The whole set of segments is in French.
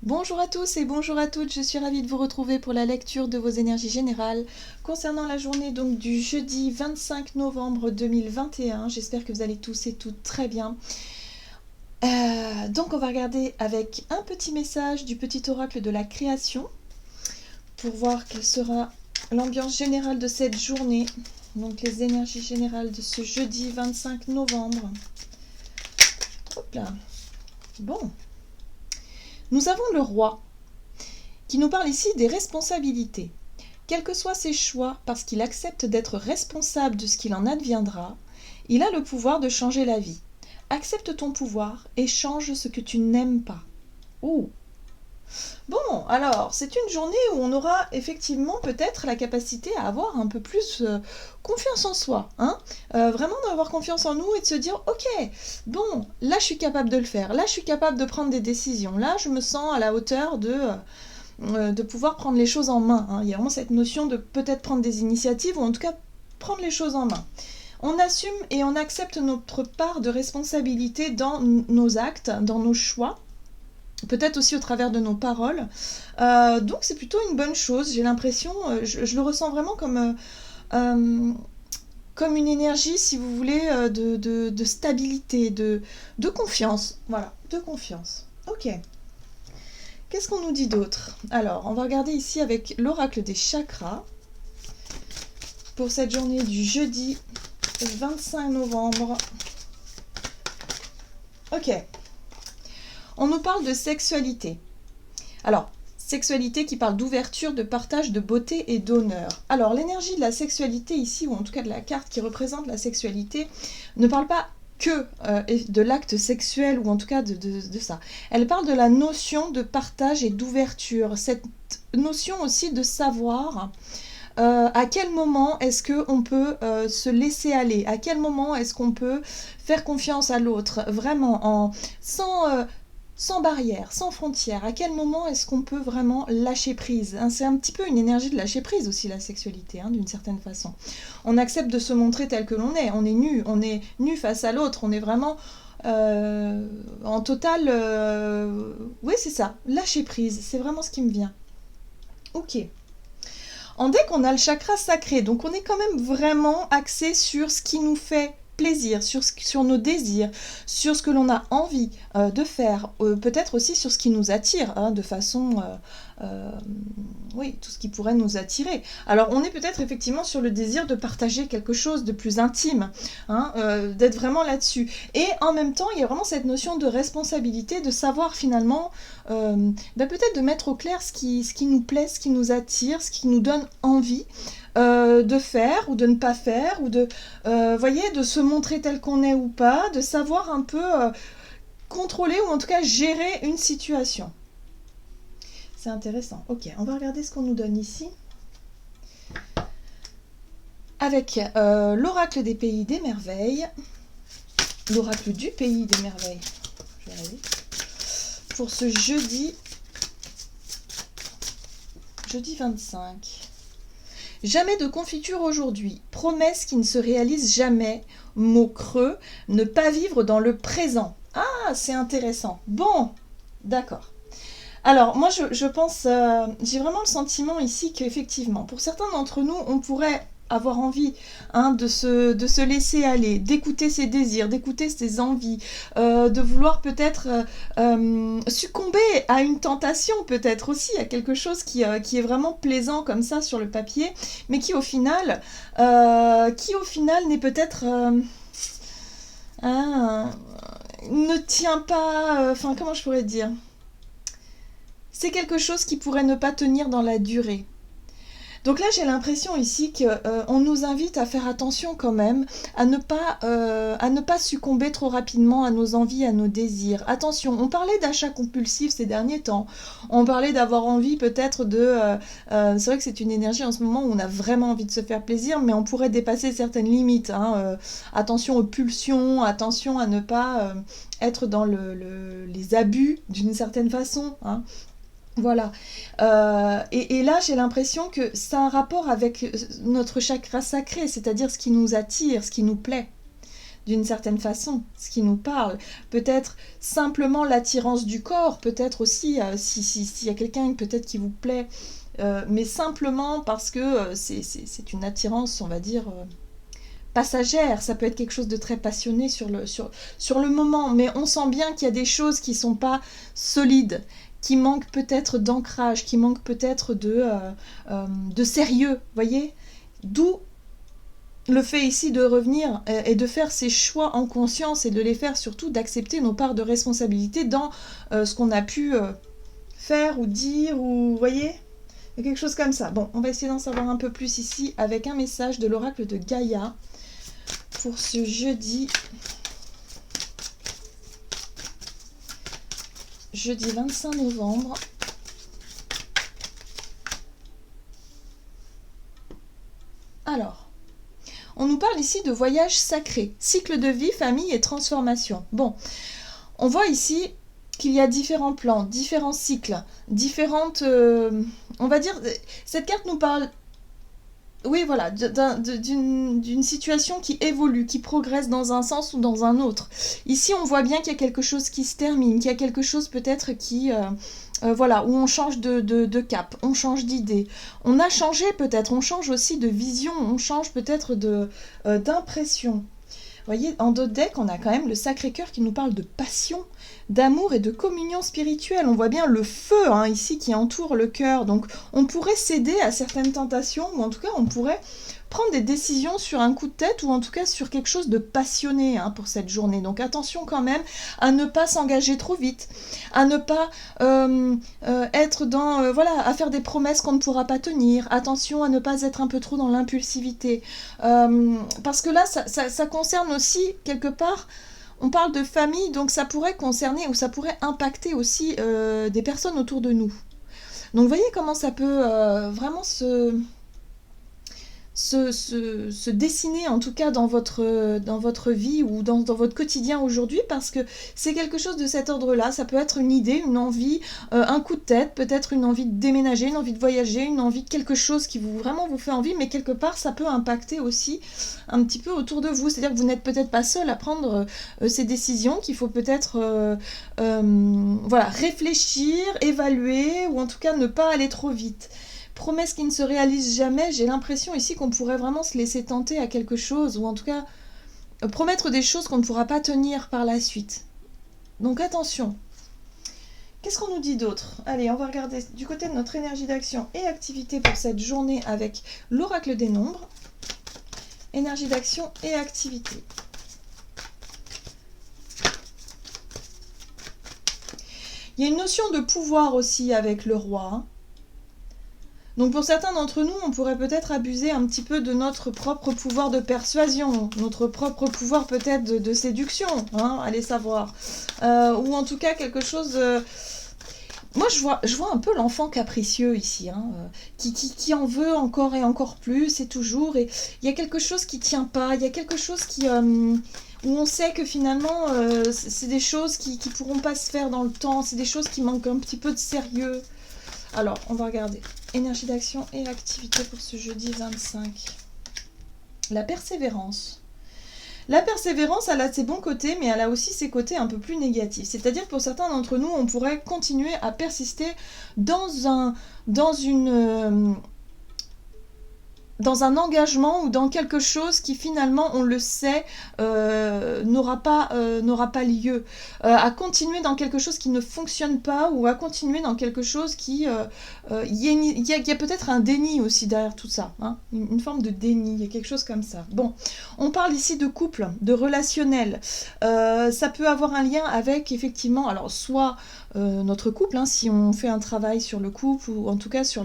Bonjour à tous et bonjour à toutes, je suis ravie de vous retrouver pour la lecture de vos énergies générales concernant la journée donc du jeudi 25 novembre 2021. J'espère que vous allez tous et toutes très bien. Donc on va regarder avec un petit message du petit oracle de la création pour voir quelle sera l'ambiance générale de cette journée. Donc les énergies générales de ce jeudi 25 novembre. Hop là. Bon. Nous avons le roi qui nous parle ici des responsabilités. Quels que soient ses choix, parce qu'il accepte d'être responsable de ce qu'il en adviendra, il a le pouvoir de changer la vie. Accepte ton pouvoir et change ce que tu n'aimes pas. Oh. Bon, alors, c'est une journée où on aura effectivement peut-être la capacité à avoir un peu plus confiance en soi. Vraiment d'avoir confiance en nous et de se dire, ok, bon, là je suis capable de le faire, là je suis capable de prendre des décisions, là je me sens à la hauteur de pouvoir prendre les choses en main. Il y a vraiment cette notion de peut-être prendre des initiatives ou en tout cas prendre les choses en main. On assume et on accepte notre part de responsabilité dans nos actes, dans nos choix, peut-être aussi au travers de nos paroles. Donc c'est plutôt une bonne chose, j'ai l'impression, je le ressens vraiment comme une énergie, si vous voulez, de stabilité, de confiance. Voilà, de confiance. Ok. Qu'est-ce qu'on nous dit d'autre? Alors, on va regarder ici avec l'oracle des chakras pour cette journée du jeudi 25 novembre. Ok. On nous parle de sexualité. Alors, sexualité qui parle d'ouverture, de partage, de beauté et d'honneur. Alors, l'énergie de la sexualité ici, ou en tout cas de la carte qui représente la sexualité, ne parle pas que de l'acte sexuel, ou en tout cas de ça. Elle parle de la notion de partage et d'ouverture, cette notion aussi de savoir à quel moment est-ce qu'on peut se laisser aller, à quel moment est-ce qu'on peut faire confiance à l'autre, vraiment sans barrière, sans frontières, à quel moment est-ce qu'on peut vraiment lâcher prise. C'est un petit peu une énergie de lâcher prise aussi, la sexualité, d'une certaine façon. On accepte de se montrer tel que l'on est, on est nu face à l'autre, on est vraiment en total... Oui, c'est ça, lâcher prise, c'est vraiment ce qui me vient. Ok. En deck, on a le chakra sacré, donc on est quand même vraiment axé sur ce qui nous fait plaisir, sur nos désirs, sur ce que l'on a envie de faire, peut-être aussi sur ce qui nous attire, de façon... oui, tout ce qui pourrait nous attirer. Alors, on est peut-être effectivement sur le désir de partager quelque chose de plus intime, d'être vraiment là-dessus. Et en même temps, il y a vraiment cette notion de responsabilité, de savoir finalement, peut-être de mettre au clair ce qui nous plaît, ce qui nous attire, ce qui nous donne envie, de faire ou de ne pas faire, ou voyez, de se montrer tel qu'on est ou pas, de savoir un peu contrôler ou en tout cas gérer une situation. C'est intéressant. Ok, on va regarder ce qu'on nous donne ici. Avec l'oracle des pays des merveilles, l'oracle du pays des merveilles, je vais arriver, pour ce jeudi 25. Jamais de confiture aujourd'hui, promesse qui ne se réalise jamais, mot creux, ne pas vivre dans le présent. Ah, c'est intéressant. Bon, d'accord. Alors, moi, je pense, j'ai vraiment le sentiment ici qu'effectivement, pour certains d'entre nous, on pourrait avoir envie de se laisser aller, d'écouter ses désirs, d'écouter ses envies, de vouloir peut-être succomber à une tentation, peut-être aussi, à quelque chose qui est vraiment plaisant comme ça sur le papier, mais qui au final n'est peut-être... ne tient pas... comment je pourrais dire ? C'est quelque chose qui pourrait ne pas tenir dans la durée. Donc là, j'ai l'impression ici qu'on nous invite à faire attention quand même, à ne pas succomber trop rapidement à nos envies, à nos désirs. Attention, on parlait d'achat compulsif ces derniers temps, on parlait d'avoir envie peut-être c'est vrai que c'est une énergie en ce moment où on a vraiment envie de se faire plaisir, mais on pourrait dépasser certaines limites. Attention aux pulsions, attention à ne pas être dans les abus d'une certaine façon. Voilà. Et là, j'ai l'impression que ça a un rapport avec notre chakra sacré, c'est-à-dire ce qui nous attire, ce qui nous plaît. d'une certaine façon, ce qui nous parle. Peut-être simplement l'attirance du corps, peut-être aussi, s'il y a quelqu'un peut-être qui vous plaît, mais simplement parce que c'est une attirance, on va dire, passagère. Ça peut être quelque chose de très passionné sur le moment, mais on sent bien qu'il y a des choses qui ne sont pas solides, qui manquent peut-être d'ancrage, qui manquent peut-être de sérieux, voyez ? D'où le fait ici de revenir et de faire ses choix en conscience et de les faire surtout, d'accepter nos parts de responsabilité dans ce qu'on a pu faire ou dire, ou, vous voyez ? Il y a quelque chose comme ça. Bon, on va essayer d'en savoir un peu plus ici avec un message de l'oracle de Gaïa pour ce jeudi 25 novembre. Alors, on nous parle ici de voyage sacré, cycle de vie, famille et transformation. Bon, on voit ici qu'il y a différents plans, différents cycles, différentes... on va dire, cette carte nous parle... Oui, voilà, d'une situation qui évolue, qui progresse dans un sens ou dans un autre. Ici, on voit bien qu'il y a quelque chose qui se termine, qu'il y a quelque chose peut-être qui... voilà, où on change de cap, on change d'idée. On a changé peut-être, on change aussi de vision, on change peut-être d'impression. Vous voyez, en d'autres decks, on a quand même le Sacré-Cœur qui nous parle de passion, d'amour et de communion spirituelle. On voit bien le feu ici qui entoure le cœur. Donc on pourrait céder à certaines tentations, ou en tout cas on pourrait prendre des décisions sur un coup de tête, ou en tout cas sur quelque chose de passionné pour cette journée. Donc attention quand même à ne pas s'engager trop vite, à ne pas être dans... voilà, à faire des promesses qu'on ne pourra pas tenir. Attention à ne pas être un peu trop dans l'impulsivité. Parce que là, ça concerne aussi, quelque part... On parle de famille, donc ça pourrait concerner ou ça pourrait impacter aussi des personnes autour de nous. Donc vous voyez comment ça peut vraiment se dessiner, en tout cas dans votre vie ou dans votre quotidien aujourd'hui, parce que c'est quelque chose de cet ordre-là. Ça peut être une idée, une envie, un coup de tête, peut-être une envie de déménager, une envie de voyager, une envie de quelque chose qui vraiment vous fait envie, mais quelque part ça peut impacter aussi un petit peu autour de vous. C'est-à-dire que vous n'êtes peut-être pas seul à prendre ces décisions, qu'il faut peut-être voilà, réfléchir, évaluer, ou en tout cas ne pas aller trop vite. Promesses qui ne se réalisent jamais, j'ai l'impression ici qu'on pourrait vraiment se laisser tenter à quelque chose, ou en tout cas promettre des choses qu'on ne pourra pas tenir par la suite. Donc attention. Qu'est-ce qu'on nous dit d'autre? Allez, on va regarder du côté de notre énergie d'action et activité pour cette journée avec l'oracle des nombres. Énergie d'action et activité. Il y a une notion de pouvoir aussi avec le roi. Donc pour certains d'entre nous, on pourrait peut-être abuser un petit peu de notre propre pouvoir de persuasion, notre propre pouvoir peut-être de séduction, allez savoir. Ou en tout cas quelque chose... Moi je vois un peu l'enfant capricieux ici, qui en veut encore et encore plus et toujours. Et il y a quelque chose qui tient pas, il y a quelque chose qui... où on sait que finalement c'est des choses qui pourront pas se faire dans le temps, c'est des choses qui manquent un petit peu de sérieux. Alors, on va regarder. Énergie d'action et activité pour ce jeudi 25. La persévérance. La persévérance, elle a ses bons côtés, mais elle a aussi ses côtés un peu plus négatifs. C'est-à-dire que pour certains d'entre nous, on pourrait continuer à persister dans un engagement ou dans quelque chose qui finalement, on le sait, n'aura pas lieu. À continuer dans quelque chose qui ne fonctionne pas, ou à continuer dans quelque chose qui... Il y a peut-être un déni aussi derrière tout ça, une forme de déni, il y a quelque chose comme ça. Bon, on parle ici de couple, de relationnel. Ça peut avoir un lien avec, effectivement, alors soit notre couple, si on fait un travail sur le couple, ou en tout cas sur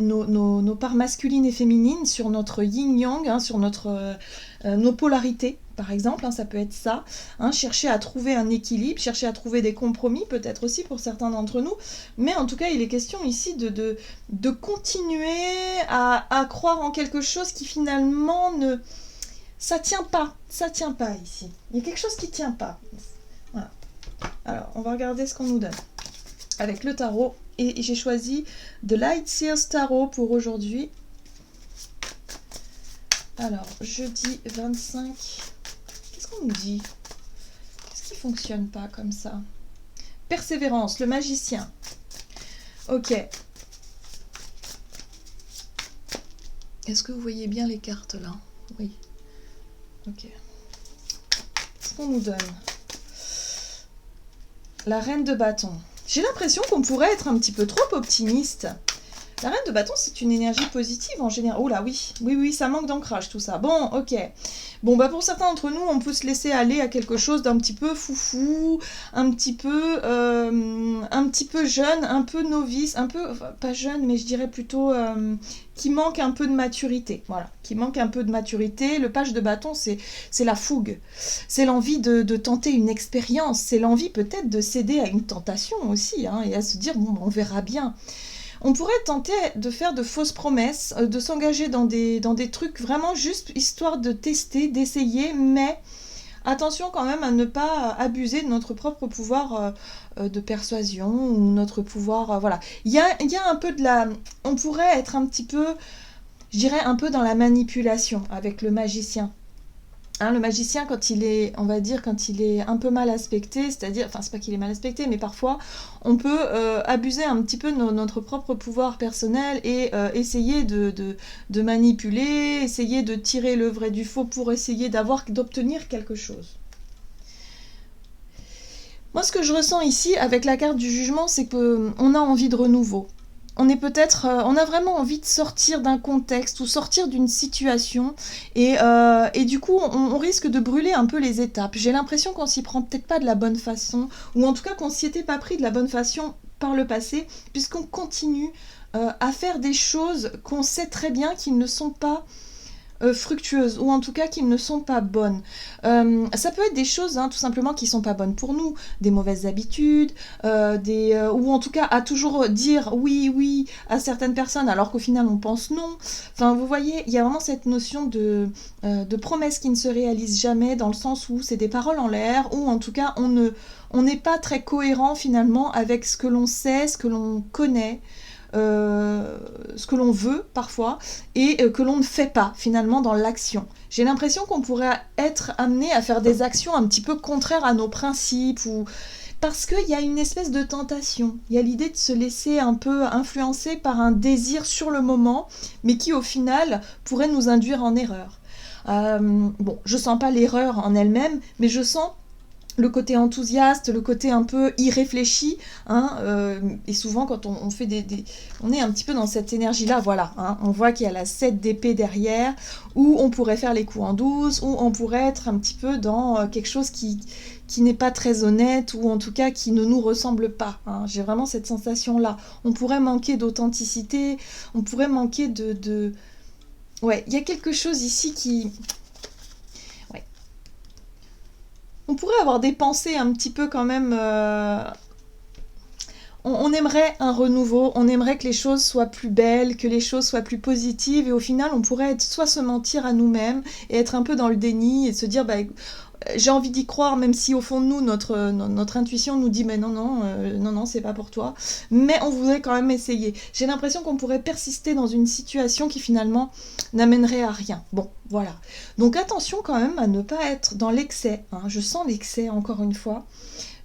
nos parts masculines et féminines, sur notre yin-yang, sur nos polarités, par exemple, ça peut être ça, chercher à trouver un équilibre, chercher à trouver des compromis, peut-être aussi pour certains d'entre nous, mais en tout cas, il est question ici de continuer à croire en quelque chose qui finalement ça tient pas ici. Il y a quelque chose qui tient pas. Voilà. Alors, on va regarder ce qu'on nous donne avec le tarot. Et j'ai choisi The Light Seers Tarot pour aujourd'hui. Alors, jeudi 25. Qu'est-ce qu'on nous dit? Qu'est-ce qui fonctionne pas comme ça? Persévérance, le magicien. Ok. Est-ce que vous voyez bien les cartes là? Oui. Ok. Qu'est-ce qu'on nous donne? La reine de bâton. J'ai l'impression qu'on pourrait être un petit peu trop optimiste. La reine de bâton, c'est une énergie positive en général. Oh là, oui, oui, oui, ça manque d'ancrage tout ça. Bon, ok. Bon, bah pour certains d'entre nous, on peut se laisser aller à quelque chose d'un petit peu foufou, un petit peu jeune, un peu novice, un peu, enfin, pas jeune, mais je dirais plutôt qui manque un peu de maturité. Voilà, qui manque un peu de maturité. Le page de bâton, c'est la fougue. C'est l'envie de tenter une expérience. C'est l'envie peut-être de céder à une tentation aussi, hein, et à se dire, bon, on verra bien. On pourrait tenter de faire de fausses promesses, de s'engager dans des trucs vraiment juste histoire de tester, d'essayer, mais attention quand même à ne pas abuser de notre propre pouvoir de persuasion ou notre pouvoir... voilà. Il y a un peu de la... On pourrait être un petit peu, je dirais, un peu dans la manipulation avec le magicien. Hein, le magicien, quand il est, on va dire, quand il est un peu mal aspecté, c'est-à-dire, enfin, c'est pas qu'il est mal aspecté, mais parfois, on peut abuser un petit peu de notre propre pouvoir personnel et essayer de manipuler, essayer de tirer le vrai du faux pour essayer d'obtenir quelque chose. Moi, ce que je ressens ici, avec la carte du jugement, c'est qu'on a envie de renouveau. On a vraiment envie de sortir d'un contexte ou sortir d'une situation et du coup on risque de brûler un peu les étapes. J'ai l'impression qu'on s'y prend peut-être pas de la bonne façon ou en tout cas qu'on s'y était pas pris de la bonne façon par le passé puisqu'on continue à faire des choses qu'on sait très bien qu'ils ne sont pas fructueuses ou en tout cas qui ne sont pas bonnes. Ça peut être des choses tout simplement qui sont pas bonnes pour nous, des mauvaises habitudes, ou en tout cas à toujours dire oui oui à certaines personnes alors qu'au final on pense non. Enfin vous voyez, il y a vraiment cette notion de promesse qui ne se réalise jamais dans le sens où c'est des paroles en l'air ou en tout cas on n'est pas très cohérent finalement avec ce que l'on sait, ce que l'on connaît. Ce que l'on veut parfois et que l'on ne fait pas finalement dans l'action. J'ai l'impression qu'on pourrait être amené à faire des actions un petit peu contraires à nos principes ou parce qu'il y a une espèce de tentation. Il y a l'idée de se laisser un peu influencer par un désir sur le moment mais qui au final pourrait nous induire en erreur. Bon, je sens pas l'erreur en elle-même mais je sens le côté enthousiaste, le côté un peu irréfléchi, et souvent quand on fait on est un petit peu dans cette énergie-là, voilà, on voit qu'il y a la 7 d'épée derrière, où on pourrait faire les coups en douce, où on pourrait être un petit peu dans quelque chose qui n'est pas très honnête, ou en tout cas qui ne nous ressemble pas, j'ai vraiment cette sensation-là. On pourrait manquer d'authenticité, on pourrait manquer de... Ouais, il y a quelque chose ici qui... On pourrait avoir des pensées un petit peu quand même... On aimerait un renouveau, on aimerait que les choses soient plus belles, que les choses soient plus positives, et au final, on pourrait soit se mentir à nous-mêmes et être un peu dans le déni et se dire, j'ai envie d'y croire, même si au fond de nous, notre intuition nous dit, mais non, c'est pas pour toi. Mais on voudrait quand même essayer. J'ai l'impression qu'on pourrait persister dans une situation qui finalement n'amènerait à rien. Bon, voilà. Donc attention quand même à ne pas être dans l'excès. Je sens l'excès encore une fois.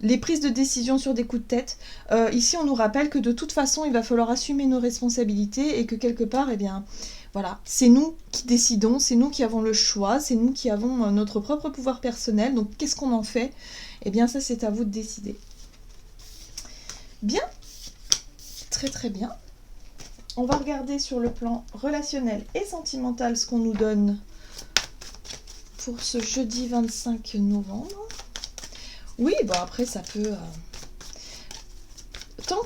Les prises de décision sur des coups de tête. Ici, on nous rappelle que de toute façon, il va falloir assumer nos responsabilités et que quelque part, eh bien, voilà, c'est nous qui décidons, c'est nous qui avons le choix, c'est nous qui avons notre propre pouvoir personnel. Donc, qu'est-ce qu'on en fait? Eh bien, ça, c'est à vous de décider. Bien, très très bien. On va regarder sur le plan relationnel et sentimental ce qu'on nous donne pour ce jeudi 25 novembre. Oui, bon après ça peut... Tant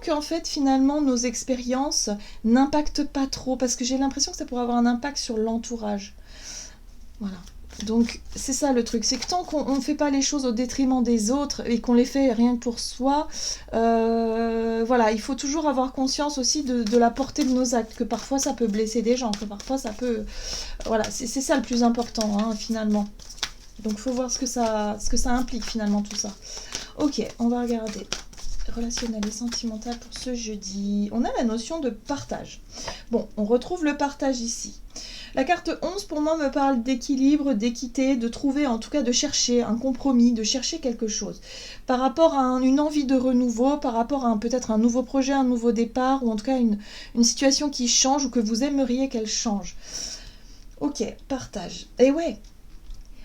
qu'en fait finalement nos expériences n'impactent pas trop, parce que j'ai l'impression que ça pourrait avoir un impact sur l'entourage. Voilà. Donc c'est ça le truc, c'est que tant qu'on ne fait pas les choses au détriment des autres et qu'on les fait rien que pour soi, voilà, il faut toujours avoir conscience aussi de la portée de nos actes, que parfois ça peut blesser des gens, que parfois ça peut... Voilà, c'est ça le plus important finalement. Donc il faut voir ce que ça implique finalement tout ça. Ok, on va regarder relationnel et sentimental pour ce jeudi. On a la notion de partage. Bon, on retrouve le partage ici. La carte 11 pour moi me parle d'équilibre, d'équité, de trouver, en tout cas de chercher un compromis, de chercher quelque chose. Par rapport à une envie de renouveau, par rapport à peut-être un nouveau projet, un nouveau départ, ou en tout cas une situation qui change ou que vous aimeriez qu'elle change. Ok, partage. Et ouais,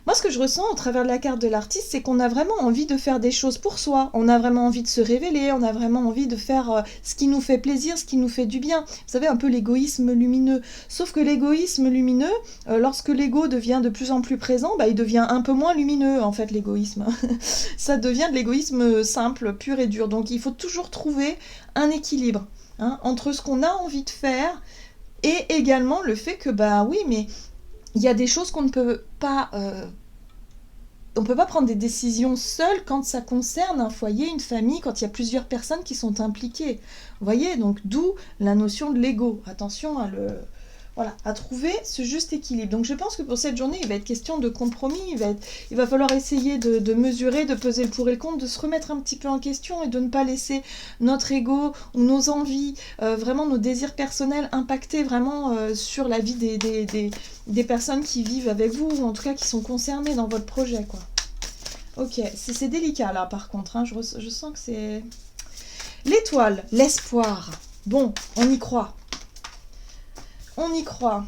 moi, ce que je ressens au travers de la carte de l'artiste, c'est qu'on a vraiment envie de faire des choses pour soi. On a vraiment envie de se révéler, on a vraiment envie de faire ce qui nous fait plaisir, ce qui nous fait du bien. Vous savez, un peu l'égoïsme lumineux. Sauf que l'égoïsme lumineux, lorsque l'ego devient de plus en plus présent, il devient un peu moins lumineux, en fait, l'égoïsme. Ça devient de l'égoïsme simple, pur et dur. Donc, il faut toujours trouver un équilibre entre ce qu'on a envie de faire et également le fait que, oui, mais il y a des choses qu'on ne peut pas... on ne peut pas prendre des décisions seul quand ça concerne un foyer, une famille, quand il y a plusieurs personnes qui sont impliquées. Vous voyez, donc d'où la notion de l'ego. Attention à trouver ce juste équilibre. Donc je pense que pour cette journée, il va être question de compromis, il va falloir essayer de mesurer, de peser le pour et le contre, de se remettre un petit peu en question et de ne pas laisser notre ego ou nos envies, vraiment nos désirs personnels impacter vraiment sur la vie des personnes qui vivent avec vous, ou en tout cas qui sont concernées dans votre projet, quoi. Ok, c'est délicat là par contre, je sens que c'est... L'étoile, l'espoir. Bon, on y croit. On y croit.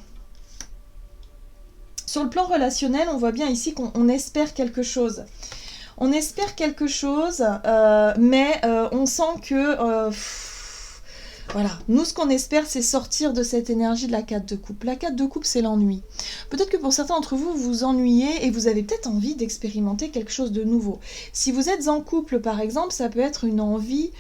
Sur le plan relationnel, on voit bien ici qu'on espère quelque chose. On espère quelque chose, mais on sent que... voilà, nous ce qu'on espère c'est sortir de cette énergie de la 4 de coupe. La 4 de coupe c'est l'ennui. Peut-être que pour certains d'entre vous, vous vous ennuyez et vous avez peut-être envie d'expérimenter quelque chose de nouveau. Si vous êtes en couple par exemple, ça peut être une envie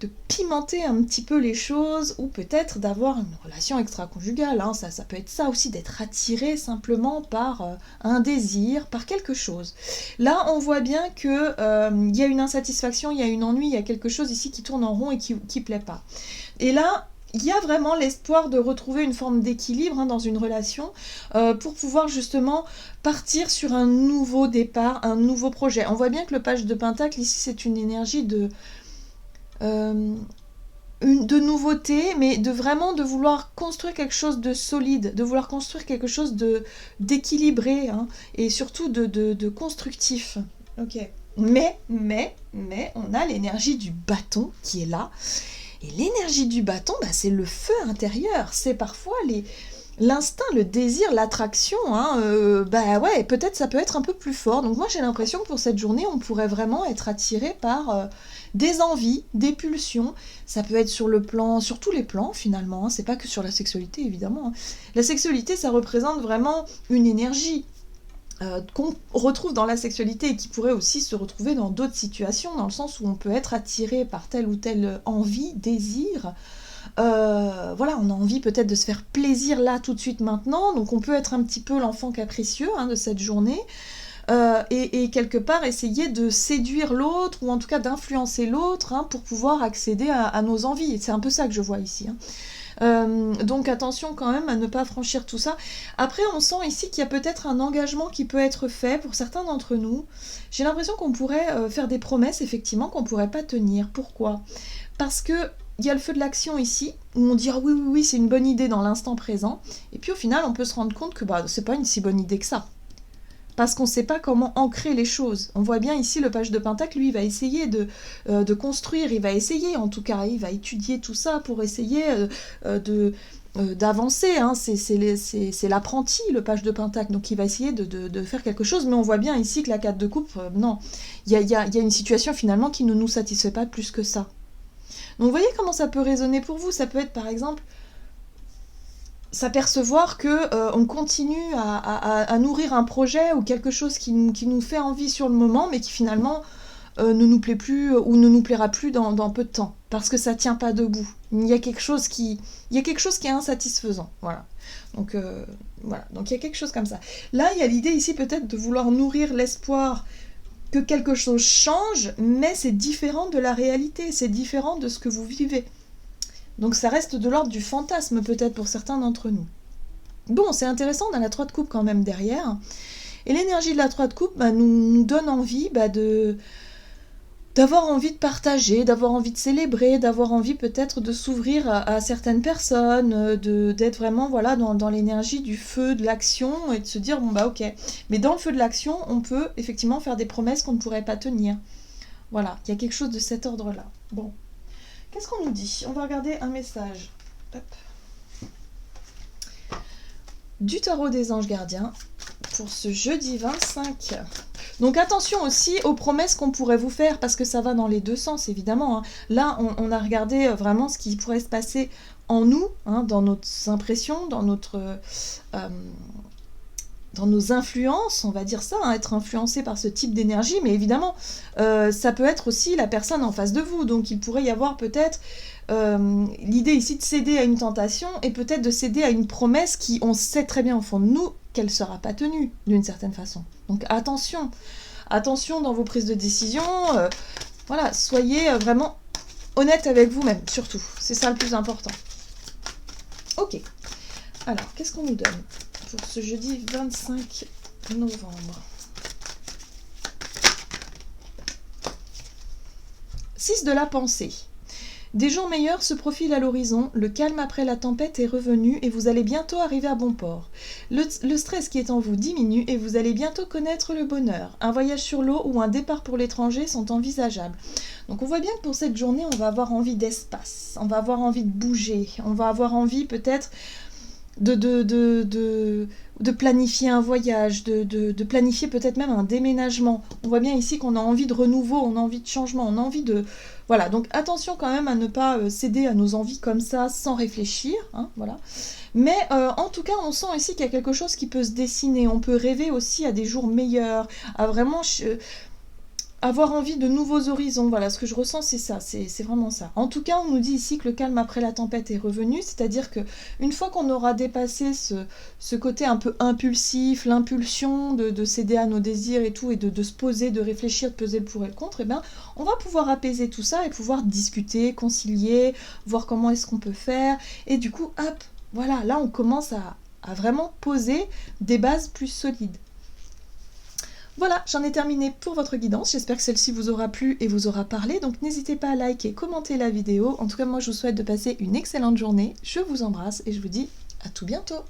de pimenter un petit peu les choses ou peut-être d'avoir une relation extra-conjugale. Ça peut être ça aussi, d'être attiré simplement par un désir, par quelque chose. Là, on voit bien qu'il y a une insatisfaction, il y a une ennui, il y a quelque chose ici qui tourne en rond et qui plaît pas. Et là, il y a vraiment l'espoir de retrouver une forme d'équilibre dans une relation pour pouvoir justement partir sur un nouveau départ, un nouveau projet. On voit bien que le page de Pentacle ici, c'est une énergie de nouveauté, mais de vouloir construire quelque chose de solide, de vouloir construire quelque chose d'équilibré et surtout de constructif. Ok. Mais on a l'énergie du bâton qui est là. Et l'énergie du bâton, c'est le feu intérieur. C'est parfois l'instinct, le désir, l'attraction, peut-être ça peut être un peu plus fort. Donc moi j'ai l'impression que pour cette journée, on pourrait vraiment être attiré par des envies, des pulsions. Ça peut être sur tous les plans finalement, c'est pas que sur la sexualité évidemment. La sexualité, ça représente vraiment une énergie qu'on retrouve dans la sexualité et qui pourrait aussi se retrouver dans d'autres situations, dans le sens où on peut être attiré par telle ou telle envie, désir. On a envie peut-être de se faire plaisir là tout de suite maintenant, donc on peut être un petit peu l'enfant capricieux de cette journée et quelque part essayer de séduire l'autre ou en tout cas d'influencer l'autre pour pouvoir accéder à nos envies. Et c'est un peu ça que je vois ici. Donc attention quand même à ne pas franchir tout ça. Après on sent ici qu'il y a peut-être un engagement qui peut être fait pour certains d'entre nous. J'ai l'impression qu'on pourrait faire des promesses effectivement qu'on pourrait pas tenir. Pourquoi ? Parce que il y a le feu de l'action ici, où on dit ah oui, c'est une bonne idée dans l'instant présent, et puis au final on peut se rendre compte que c'est pas une si bonne idée que ça. Parce qu'on ne sait pas comment ancrer les choses. On voit bien ici le page de Pentacle, lui, il va essayer de construire, il va essayer en tout cas, il va étudier tout ça pour essayer d'avancer. C'est l'apprenti, le page de Pentacle, donc il va essayer de faire quelque chose, mais on voit bien ici que la 4 de coupe, non, il y a une situation finalement qui ne nous satisfait pas plus que ça. Donc vous voyez comment ça peut résonner pour vous. Ça peut être par exemple s'apercevoir qu'on continue à nourrir un projet ou quelque chose qui nous fait envie sur le moment, mais qui finalement ne nous plaît plus ou ne nous plaira plus dans peu de temps, parce que ça tient pas debout. Il y a quelque chose qui est insatisfaisant. Voilà. Donc il y a quelque chose comme ça. Là, il y a l'idée ici peut-être de vouloir nourrir l'espoir que quelque chose change, mais c'est différent de la réalité, c'est différent de ce que vous vivez. Donc ça reste de l'ordre du fantasme peut-être pour certains d'entre nous. Bon, c'est intéressant, on a la 3 de coupe quand même derrière. Et l'énergie de la 3 de coupe nous donne envie d'avoir envie de partager, d'avoir envie de célébrer, d'avoir envie peut-être de s'ouvrir à certaines personnes, d'être vraiment voilà, dans l'énergie du feu, de l'action, et de se dire, bon bah ok. Mais dans le feu de l'action, on peut effectivement faire des promesses qu'on ne pourrait pas tenir. Voilà, il y a quelque chose de cet ordre-là. Bon, qu'est-ce qu'on nous dit? On va regarder un message. Hop. Du tarot des anges gardiens pour ce jeudi 25. Donc attention aussi aux promesses qu'on pourrait vous faire, parce que ça va dans les deux sens, évidemment. Hein. Là, on a regardé vraiment ce qui pourrait se passer en nous, hein, dans nos impressions, dans nos influences, on va dire ça, hein, être influencé par ce type d'énergie, mais évidemment, ça peut être aussi la personne en face de vous, donc il pourrait y avoir peut-être l'idée ici de céder à une tentation, et peut-être de céder à une promesse qui, on sait très bien au fond de nous, qu'elle ne sera pas tenue, d'une certaine façon. Donc attention, attention dans vos prises de décision, voilà, soyez vraiment honnête avec vous-même, surtout, c'est ça le plus important. Ok, alors, qu'est-ce qu'on nous donne pour ce jeudi 25 novembre. 6 de la pensée. Des jours meilleurs se profilent à l'horizon, le calme après la tempête est revenu et vous allez bientôt arriver à bon port. Le stress qui est en vous diminue et vous allez bientôt connaître le bonheur. Un voyage sur l'eau ou un départ pour l'étranger sont envisageables. Donc on voit bien que pour cette journée, on va avoir envie d'espace, on va avoir envie de bouger, on va avoir envie peut-être de planifier un voyage, de planifier peut-être même un déménagement. On voit bien ici qu'on a envie de renouveau, on a envie de changement, on a envie de... Voilà, donc attention quand même à ne pas céder à nos envies comme ça sans réfléchir, hein, voilà. Mais en tout cas, on sent ici qu'il y a quelque chose qui peut se dessiner. On peut rêver aussi à des jours meilleurs, à vraiment... avoir envie de nouveaux horizons, voilà, ce que je ressens c'est ça, c'est vraiment ça. En tout cas, on nous dit ici que le calme après la tempête est revenu, c'est-à-dire que une fois qu'on aura dépassé ce côté un peu impulsif, l'impulsion de céder à nos désirs et tout, et de se poser, de réfléchir, de peser le pour et le contre, eh bien, on va pouvoir apaiser tout ça et pouvoir discuter, concilier, voir comment est-ce qu'on peut faire, et du coup, hop, voilà, là on commence à vraiment poser des bases plus solides. Voilà, j'en ai terminé pour votre guidance. J'espère que celle-ci vous aura plu et vous aura parlé. Donc n'hésitez pas à liker, commenter la vidéo. En tout cas, moi, je vous souhaite de passer une excellente journée. Je vous embrasse et je vous dis à tout bientôt.